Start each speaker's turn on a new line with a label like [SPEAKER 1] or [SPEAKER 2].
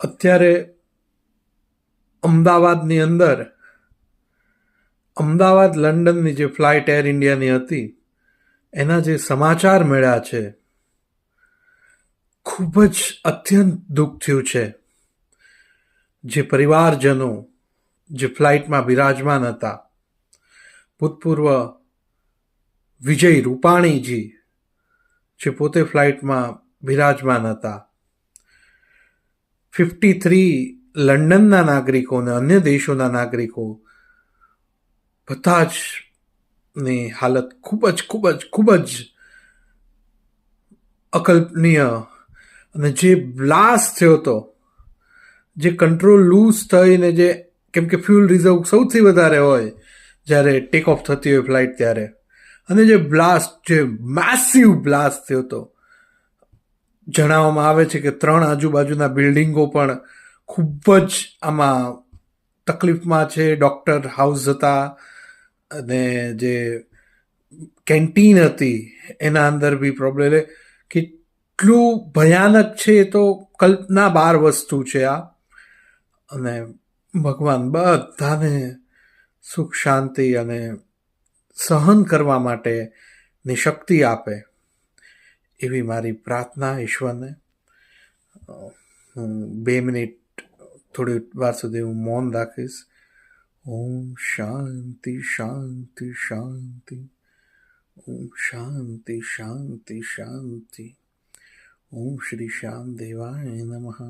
[SPEAKER 1] અત્યારે અમદાવાદની અંદર અમદાવાદ લંડનની જે ફ્લાઇટ એર ઇન્ડિયાની હતી એના જે સમાચાર મળ્યા છે, ખૂબ જ અત્યંત દુઃખ થયું છે. જે પરિવારજનો જે ફ્લાઇટમાં બિરાજમાન હતા, ભૂતપૂર્વ વિજય રૂપાણીજી જે પોતે ફ્લાઇટમાં બિરાજમાન હતા, 53 લંડનના નાગરિકો અને અન્ય દેશોના નાગરિકો, બધા જ ની હાલત ખૂબ જ અકલ્પનીય. અને જે બ્લાસ્ટ થયો હતો, જે કંટ્રોલ લૂઝ થઈને, જે કેમ કે ફ્યુલ રિઝર્વ સૌથી વધારે હોય જ્યારે ટેક ઓફ થતી હોય ફ્લાઇટ ત્યારે, અને જે બ્લાસ્ટ, જે મેસિવ બ્લાસ્ટ થયો હતો, જણાવવામાં આવે છે કે 3 આજુબાજુના બિલ્ડિંગો પણ ખૂબ જ આમાં તકલીફમાં છે. ડૉક્ટર હાઉસ હતા અને જે કેન્ટીન હતી એના અંદર બી પ્રોબ્લેમ. કેટલું ભયાનક છે એ તો કલ્પના બહાર વસ્તુ છે આ. અને ભગવાન બધાને સુખ શાંતિ અને સહન કરવા માટેની શક્તિ આપે એવી મારી પ્રાર્થના ઈશ્વરને. હું 2 મિનિટ થોડી વાર સુધી હું મૌન રાખીશ. ઓમ શાંતિ શાંતિ શાંતિ. ઓમ શાંતિ શાંતિ શાંતિ. ઓમ શ્રી શ્યામ દેવાય નમઃ.